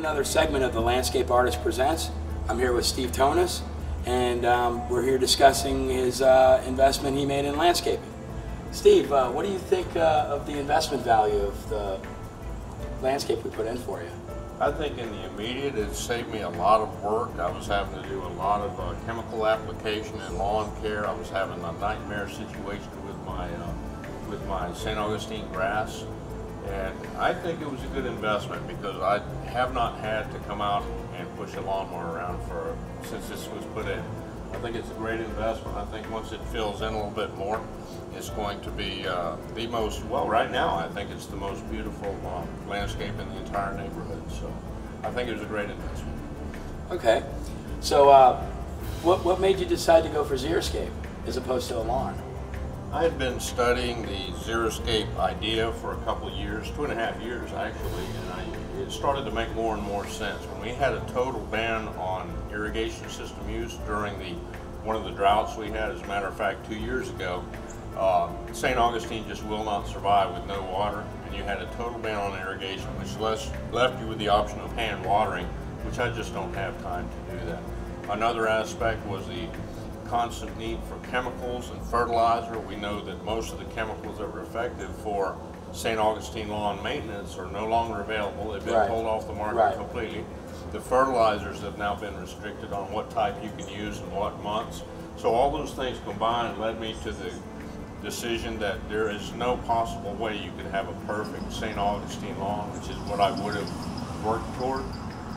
another segment of the Landscape Artist Presents. I'm here with Steve Tonis, and we're here discussing his investment he made in landscaping. Steve, what do you think of the investment value of the landscape we put in for you? I think in the immediate it saved me a lot of work. I was having to do a lot of chemical application and lawn care. I was having a nightmare situation with my Saint Augustine grass. And I think it was a good investment because I have not had to come out and push a lawnmower around since this was put in. I think it's a great investment. I think once it fills in a little bit more, it's going to be the most, well, right now I think it's the most beautiful landscape in the entire neighborhood. So I think it was a great investment. Okay. So what made you decide to go for xeriscape as opposed to a lawn? I had been studying the xeriscape idea for a couple of years, 2.5 years actually, and it started to make more and more sense. When we had a total ban on irrigation system use during one of the droughts we had, as a matter of fact 2 years ago, Saint Augustine just will not survive with no water, and you had a total ban on irrigation, which left you with the option of hand watering, which I just don't have time to do that. Another aspect was the constant need for chemicals and fertilizer. We know that most of the chemicals that were effective for St. Augustine lawn maintenance are no longer available. They've been pulled off the market completely. The fertilizers have now been restricted on what type you can use in what months. So all those things combined led me to the decision that there is no possible way you could have a perfect St. Augustine lawn, which is what I would have worked toward,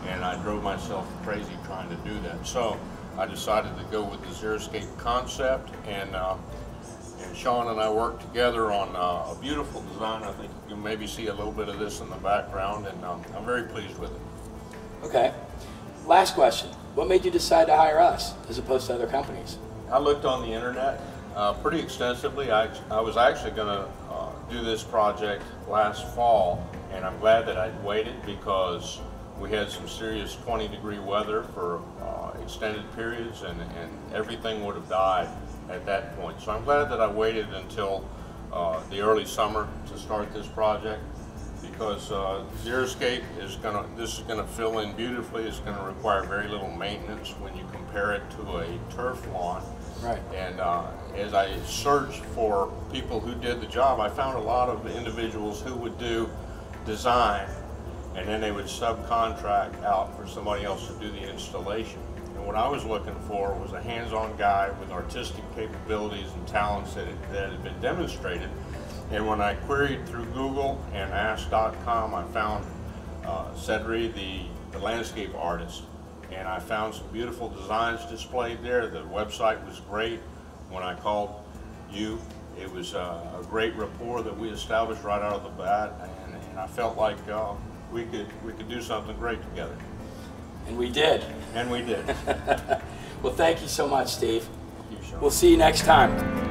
and I drove myself crazy trying to do that. So I decided to go with the xeriscape concept, and Shaun and I worked together on a beautiful design. I think you can maybe see a little bit of this in the background, and I'm very pleased with it. Okay. Last question. What made you decide to hire us as opposed to other companies? I looked on the internet pretty extensively. I was actually going to do this project last fall, and I'm glad that I'd waited because we had some serious 20-degree weather for extended periods, and everything would have died at that point. So I'm glad that I waited until the early summer to start this project, because xeriscape is going to fill in beautifully. It's going to require very little maintenance when you compare it to a turf lawn. Right. And as I searched for people who did the job, I found a lot of individuals who would do design, and then they would subcontract out for somebody else to do the installation. And what I was looking for was a hands-on guy with artistic capabilities and talents that had been demonstrated. And when I queried through Google and Ask.com, I found Sadree, the landscape artist. And I found some beautiful designs displayed there. The website was great. When I called you, it was a great rapport that we established right out of the bat, and I felt like we could do something great together. And we did. And we did. Well, thank you so much, Steve. Thank you, Shaun. We'll see you next time.